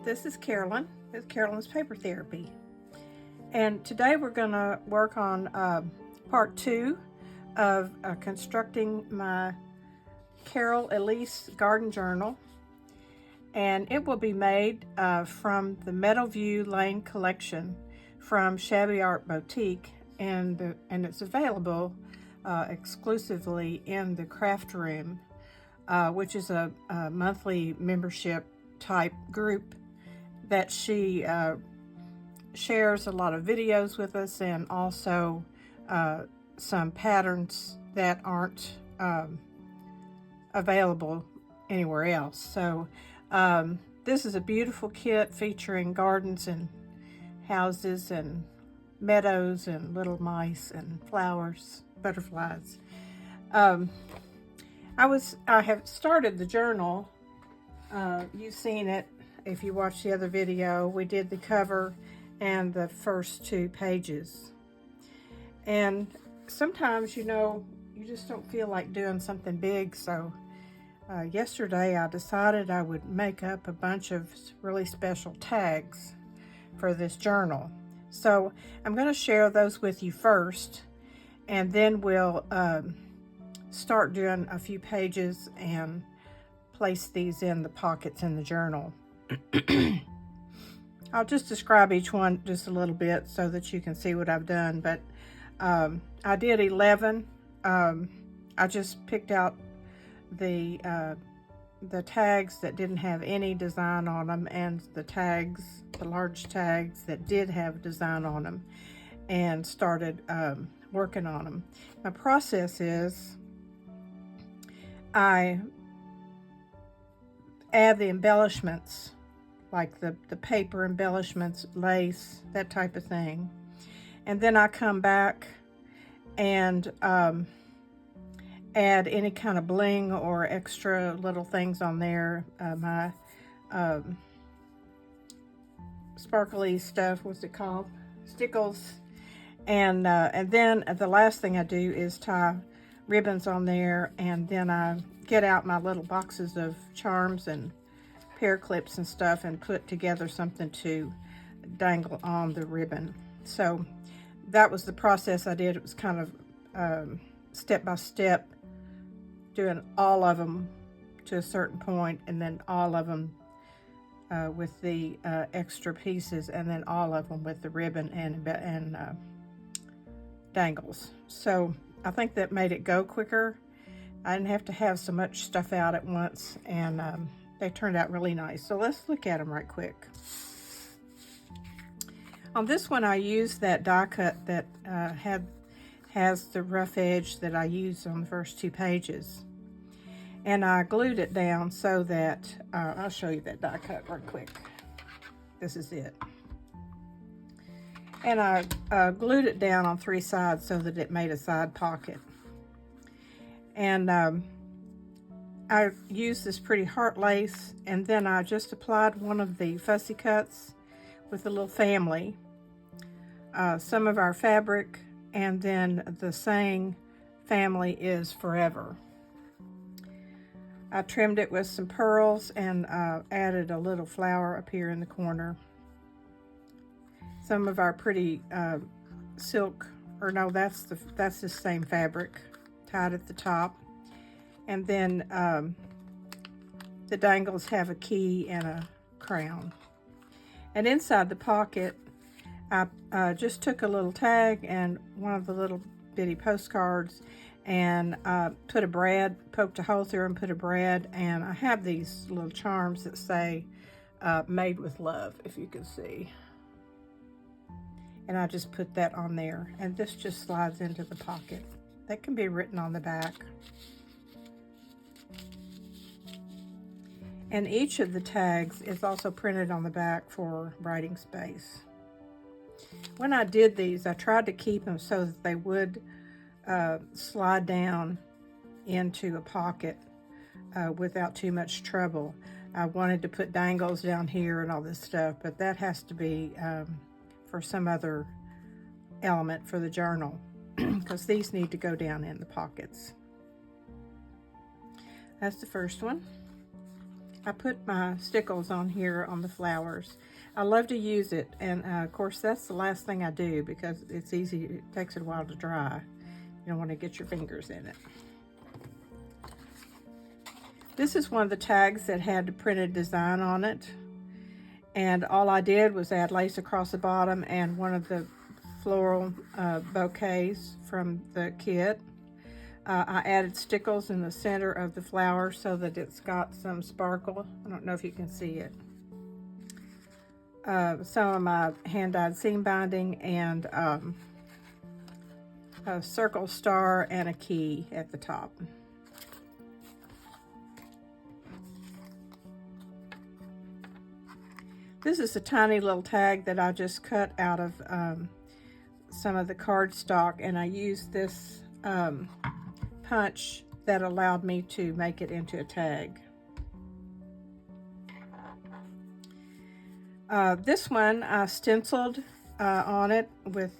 This is Carolyn with Carolyn's Paper Therapy. And today we're going to work on part 2 of constructing my Carol Elise Garden Journal. And it will be made from the MeadowView Lane Collection from Shabby Art Boutique. And it's available exclusively in the craft room, which is a monthly membership type group that she shares a lot of videos with us, and also some patterns that aren't available anywhere else. So this is a beautiful kit featuring gardens and houses and meadows and little mice and flowers, butterflies. I have started the journal. You've seen it if you watched the other video. We did the cover and the first 2 pages. And sometimes, you know, you just don't feel like doing something big. So yesterday I decided I would make up a bunch of really special tags for this journal. So I'm going to share those with you first, and then we'll start doing a few pages and place these in the pockets in the journal. I'll just describe each one just a little bit so that you can see what I've done. But I did 11. I just picked out the tags that didn't have any design on them, and the large tags that did have design on them, and started working on them. My process is I add the embellishments, like the paper embellishments, lace, that type of thing. And then I come back and add any kind of bling or extra little things on there. My sparkly stuff, what's it called? Stickles. And then the last thing I do is tie ribbons on there, and then I get out my little boxes of charms and pair clips and stuff and put together something to dangle on the ribbon. So that was the process I did. It was kind of step by step, doing all of them to a certain point, and then all of them with the extra pieces, and then all of them with the ribbon and dangles. So I think that made it go quicker. I didn't have to have so much stuff out at once, and they turned out really nice. So let's look at them right quick. On this one, I used that die cut that has the rough edge that I used on the first 2 pages. And I glued it down so that, I'll show you that die cut right quick. This is it. And I glued it down on 3 sides so that it made a side pocket. And I used this pretty heart lace, and then I just applied one of the fussy cuts with a little family, some of our fabric, and then the saying, "Family is forever." I trimmed it with some pearls and added a little flower up here in the corner. Some of our pretty silk, or no, that's the same fabric, tied at the top. And then the dangles have a key and a crown. And inside the pocket, I just took a little tag and one of the little bitty postcards, and put a brad, poked a hole through and put a brad. And I have these little charms that say "Made with Love," if you can see. And I just put that on there, and this just slides into the pocket. That can be written on the back. And each of the tags is also printed on the back for writing space. When I did these, I tried to keep them so that they would slide down into a pocket without too much trouble. I wanted to put dangles down here and all this stuff, but that has to be for some other element for the journal, because these need to go down in the pockets. That's the first one. I put my stickles on here on the flowers. I love to use it, and of course that's the last thing I do because it's easy, it takes it a while to dry. You don't want to get your fingers in it. This is one of the tags that had the printed design on it, and all I did was add lace across the bottom and one of the floral bouquets from the kit. I added stickles in the center of the flower so that it's got some sparkle. I don't know if you can see it. Some of my hand-dyed seam binding and a circle star and a key at the top. This is a tiny little tag that I just cut out of some of the cardstock, and I used this punch that allowed me to make it into a tag. This one I stenciled on it with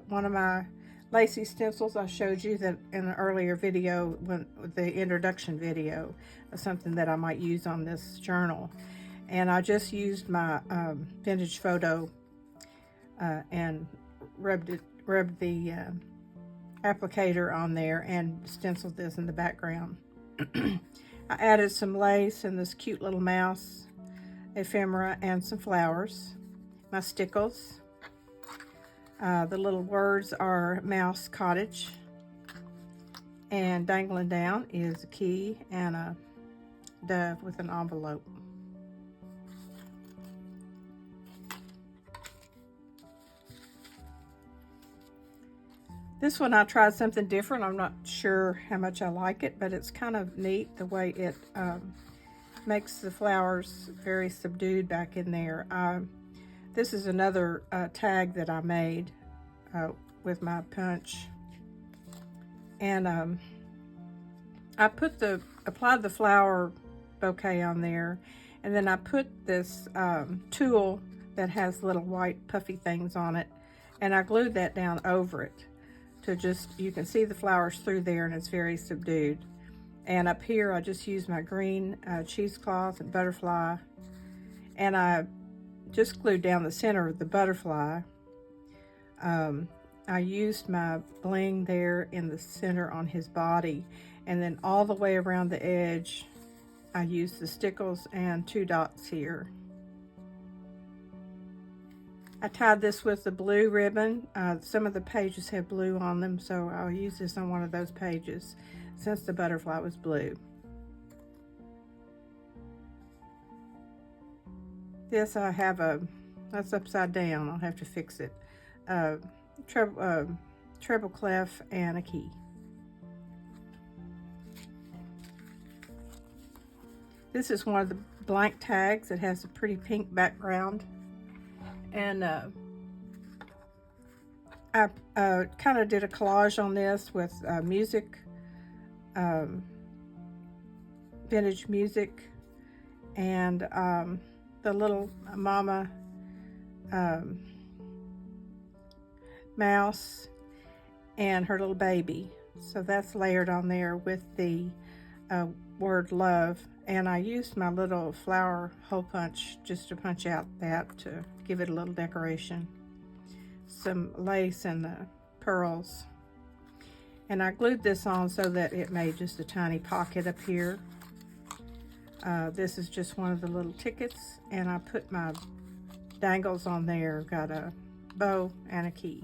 one of my lacy stencils I showed you that in an earlier video, when the introduction video, something that I might use on this journal. And I just used my vintage photo and rubbed the applicator on there and stenciled this in the background. I added some lace and this cute little mouse ephemera and some flowers. My stickles. The little words are Mouse Cottage. And dangling down is a key and a dove with an envelope. This one I tried something different. I'm not sure how much I like it, but it's kind of neat the way it makes the flowers very subdued back in there. This is another tag that I made with my punch. And I applied the flower bouquet on there, and then I put this tulle that has little white puffy things on it, and I glued that down over it. To just, you can see the flowers through there, and it's very subdued. And up here I just used my green cheesecloth and butterfly, and I just glued down the center of the butterfly. I used my bling there in the center on his body, and then all the way around the edge I used the stickles and 2 dots here. I tied this with the blue ribbon. Some of the pages have blue on them, so I'll use this on one of those pages since the butterfly was blue. This I have that's upside down. I'll have to fix it. Treble clef and a key. This is one of the blank tags. It has a pretty pink background. And I kind of did a collage on this with music, vintage music, and the little mama mouse and her little baby. So that's layered on there with the word love. And I used my little flower hole punch just to punch out that to give it a little decoration. Some lace and the pearls. And I glued this on so that it made just a tiny pocket up here. This is just one of the little tickets, and I put my dangles on there. Got a bow and a key.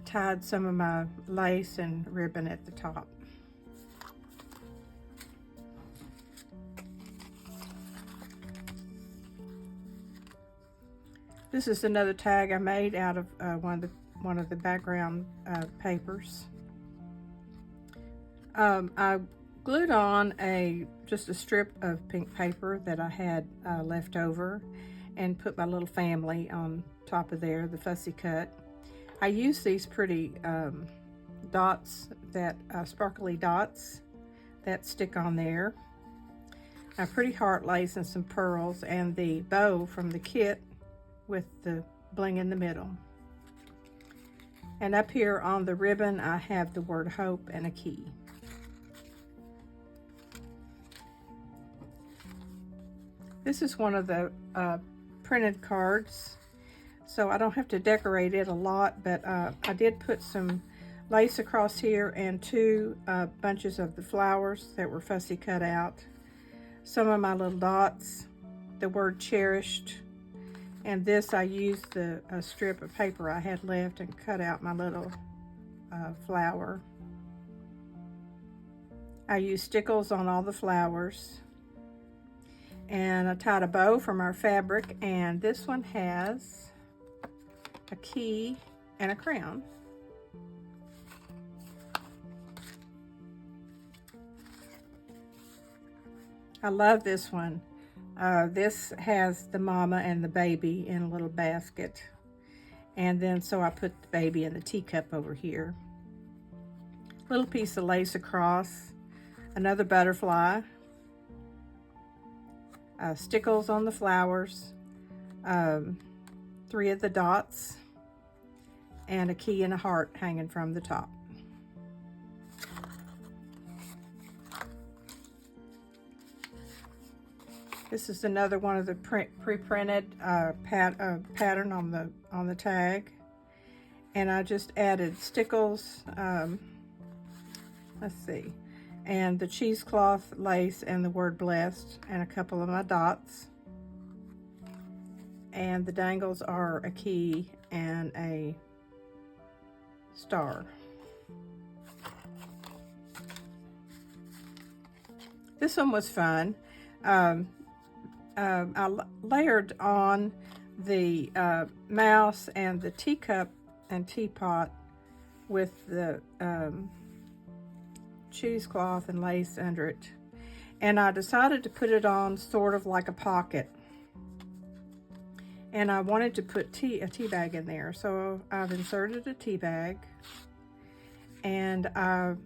Tied some of my lace and ribbon at the top. This is another tag I made out of one of the background papers. I glued on just a strip of pink paper that I had left over, and put my little family on top of there, the fussy cut. I use these pretty dots, sparkly dots that stick on there. A pretty heart lace and some pearls, and the bow from the kit with the bling in the middle. And up here on the ribbon I have the word hope and a key. This is one of the printed cards, so I don't have to decorate it a lot, but I did put some lace across here and 2 bunches of the flowers that were fussy cut out. Some of my little dots, the word cherished, and this I used a strip of paper I had left and cut out my little flower. I used stickles on all the flowers, and I tied a bow from our fabric, and this one has a key and a crown. I love this one. This has the mama and the baby in a little basket. And then so I put the baby in the teacup over here. Little piece of lace across, another butterfly, stickles on the flowers, 3 of the dots, and a key and a heart hanging from the top. This is another one of the pre-printed pattern on the tag, and I just added stickles. Let's see, and the cheesecloth lace and the word blessed, and a couple of my dots. And the dangles are a key and a star. This one was fun. I layered on the mouse and the teacup and teapot with the cheesecloth and lace under it, and I decided to put it on sort of like a pocket, and I wanted to put a tea bag in there, so I've inserted a tea bag, and I've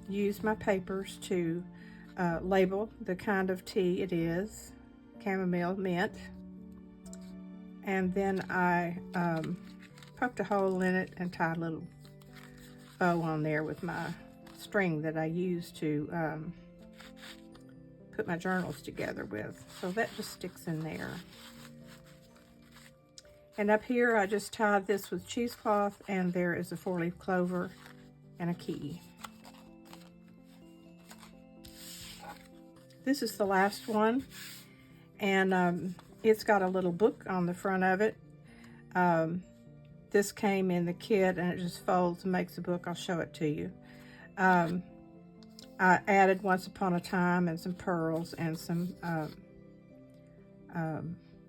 used my papers to label the kind of tea it is, chamomile mint, and then I poked a hole in it and tied a little bow on there with my string that I use to put my journals together with, so that just sticks in there. And up here I just tied this with cheesecloth, and there is a 4-leaf clover and a key. This is the last one, and it's got a little book on the front of it. This came in the kit, and it just folds and makes a book. I'll show it to you. I added Once Upon a Time and some pearls and some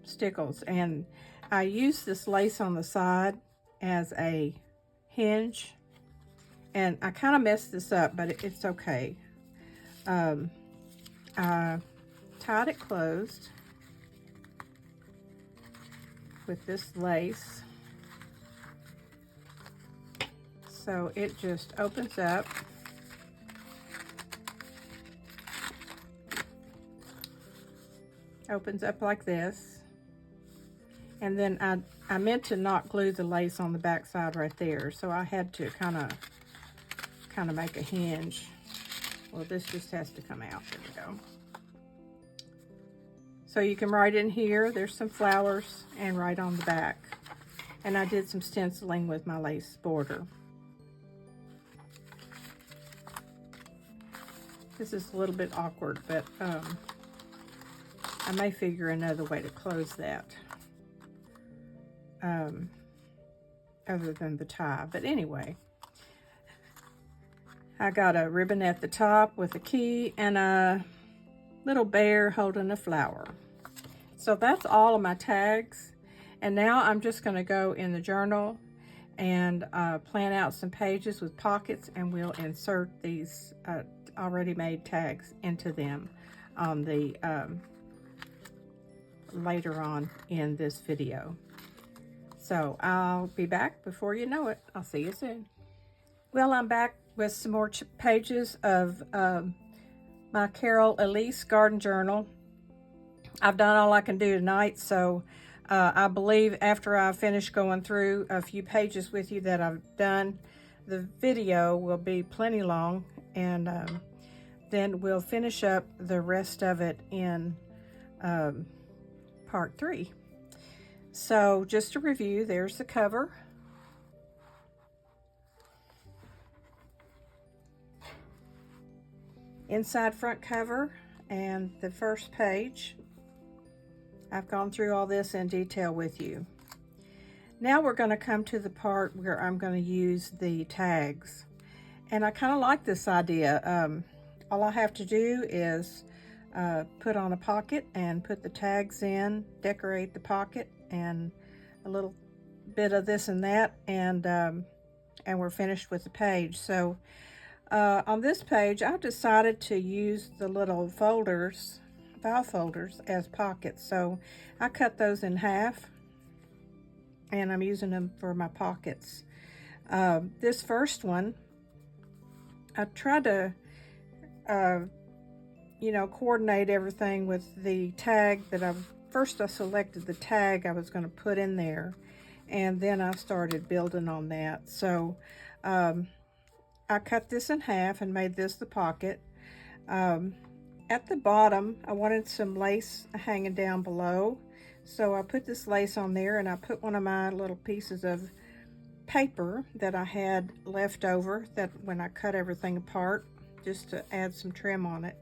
stickles, and I used this lace on the side as a hinge, and I kind of messed this up, but it's okay. I tied it closed with this lace, so it just opens up. Opens up like this, and then I meant to not glue the lace on the back side right there, so I had to kind of make a hinge. Well, this just has to come out. There we go. So you can write in here. There's some flowers, and right on the back. And I did some stenciling with my lace border. This is a little bit awkward, but I may figure another way to close that other than the tie. But anyway, I got a ribbon at the top with a key and a little bear holding a flower. So that's all of my tags. And now I'm just going to go in the journal and plan out some pages with pockets, and we'll insert these already made tags into them on the later on in this video. So I'll be back before you know it. I'll see you soon. Well, I'm back with some more pages of my Carol Elise Garden Journal. I've done all I can do tonight, so I believe after I finish going through a few pages with you that I've done, the video will be plenty long, and then we'll finish up the rest of it in part 3. So just to review, there's the cover. Inside front cover and the first page. I've gone through all this in detail with you. Now we're going to come to the part where I'm going to use the tags. And I kind of like this idea. All I have to do is put on a pocket and put the tags in, decorate the pocket, and a little bit of this and that, and we're finished with the page. So on this page, I've decided to use the little folders, file folders, as pockets. So I cut those in half, and I'm using them for my pockets. This first one, I tried to you know, coordinate everything with the tag that I selected the tag I was going to put in there, and then I started building on that. So I cut this in half and made this the pocket. At the bottom, I wanted some lace hanging down below, so I put this lace on there, and I put one of my little pieces of paper that I had left over, that when I cut everything apart, just to add some trim on it.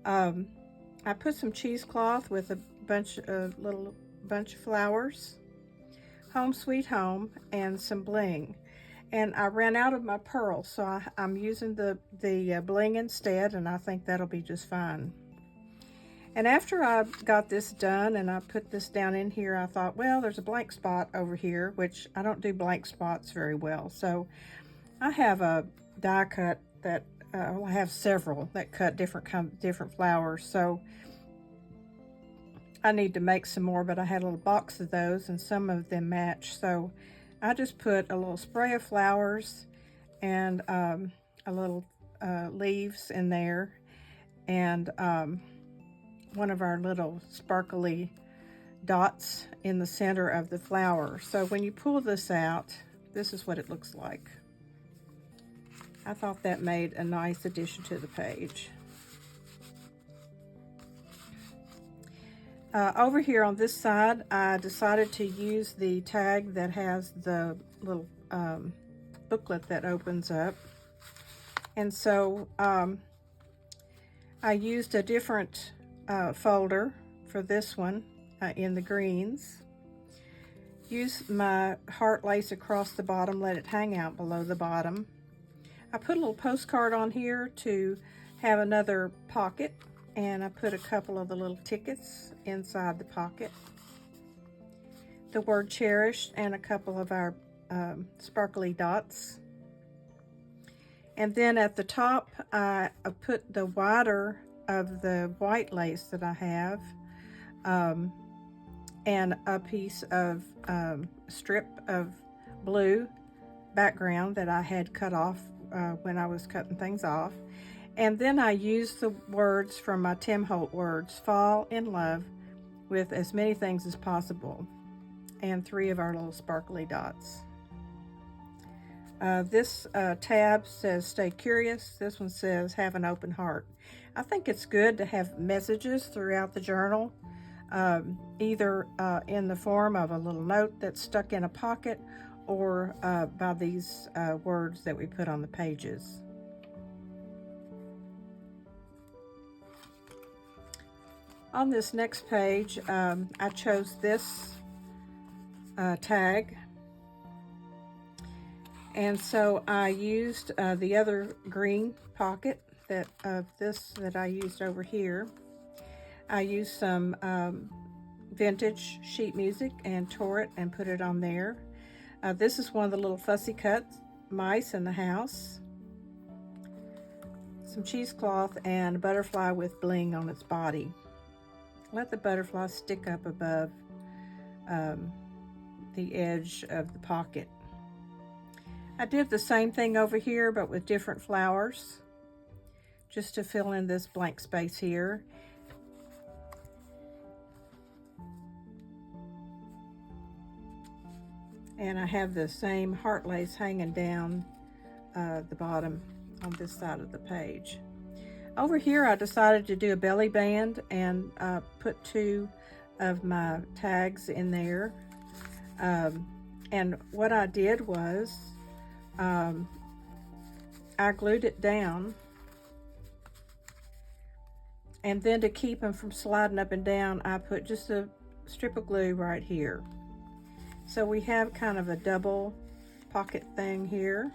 I put some cheesecloth with a bunch of flowers, Home Sweet Home, and some bling. And I ran out of my pearls, so I'm using the bling instead, and I think that'll be just fine. And after I got this done and I put this down in here, I thought, well, there's a blank spot over here, which I don't do blank spots very well. So I have a die cut that I have several that cut different flowers, so I need to make some more, but I had a little box of those and some of them match. So I just put a little spray of flowers and a little leaves in there, and one of our little sparkly dots in the center of the flower. So when you pull this out, this is what it looks like. I thought that made a nice addition to the page. Over here on this side, I decided to use the tag that has the little booklet that opens up. And so I used a different folder for this one in the greens. Use my heart lace across the bottom, let it hang out below the bottom. I put a little postcard on here to have another pocket, and I put a couple of the little tickets inside the pocket. The word cherished and a couple of our sparkly dots. And then at the top, I put the wider of the white lace that I have, and a piece of strip of blue background that I had cut off when I was cutting things off. And then I used the words from my Tim Holt words, fall in love with as many things as possible, and 3 of our little sparkly dots. This tab says stay curious. This one says have an open heart. I think it's good to have messages throughout the journal, either in the form of a little note that's stuck in a pocket, or by these words that we put on the pages. On this next page, I chose this tag, and so I used the other green pocket that I used over here. I used some vintage sheet music and tore it and put it on there. This is one of the little fussy cut mice in the house. Some cheesecloth and a butterfly with bling on its body. Let the butterfly stick up above the edge of the pocket. I did the same thing over here, but with different flowers, just to fill in this blank space here. And I have the same heart lace hanging down the bottom on this side of the page. Over here I decided to do a belly band and put 2 of my tags in there. And what I did was I glued it down, and then to keep them from sliding up and down, I put just a strip of glue right here. So we have kind of a double pocket thing here.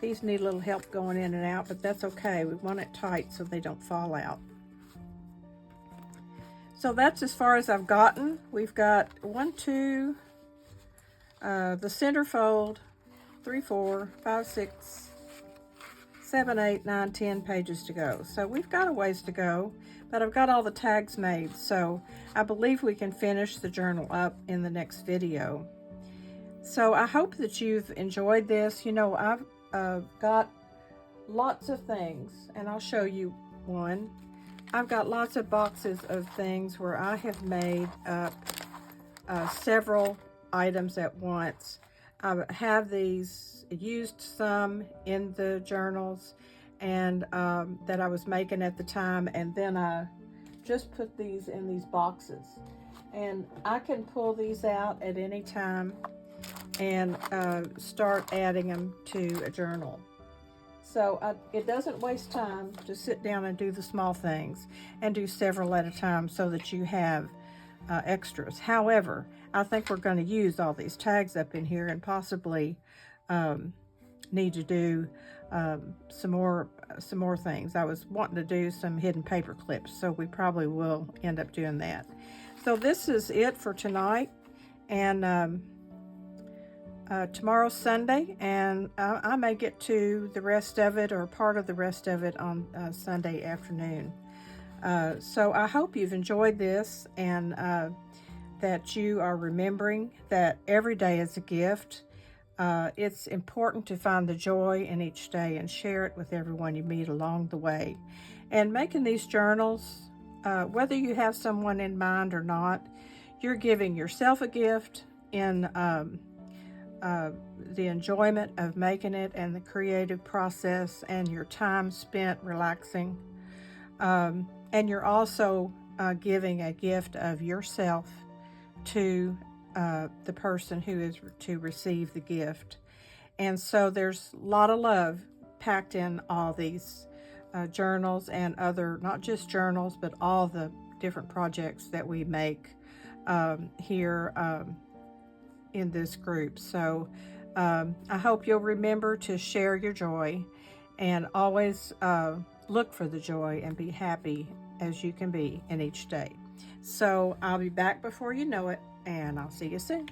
These need a little help going in and out, but that's okay. We want it tight so they don't fall out. So that's as far as I've gotten. We've got 1, 2, the center fold, 3, 4, 5, 6, 7, 8, 9, 10 pages to go. So we've got a ways to go, but I've got all the tags made. So I believe we can finish the journal up in the next video. So I hope that you've enjoyed this. You know, I've got lots of things, and I'll show you one. I've got lots of boxes of things where I have made up several items at once. I have these, used some in the journals and that I was making at the time, and then I just put these in these boxes. And I can pull these out at any time and start adding them to a journal. So it doesn't waste time to sit down and do the small things and do several at a time so that you have extras. However, I think we're going to use all these tags up in here and possibly need to do some more things. I was wanting to do some hidden paper clips, so we probably will end up doing that. So this is it for tonight, and tomorrow's Sunday, and I may get to the rest of it or part of the rest of it on Sunday afternoon. So I hope you've enjoyed this, and that you are remembering that every day is a gift. It's important to find the joy in each day and share it with everyone you meet along the way. And making these journals, whether you have someone in mind or not, you're giving yourself a gift in the enjoyment of making it and the creative process and your time spent relaxing. And you're also giving a gift of yourself to the person who is to receive the gift. And so there's a lot of love packed in all these journals and other, not just journals, but all the different projects that we make here in this group. So I hope you'll remember to share your joy and always look for the joy and be happy as you can be in each day. So I'll be back before you know it, and I'll see you soon.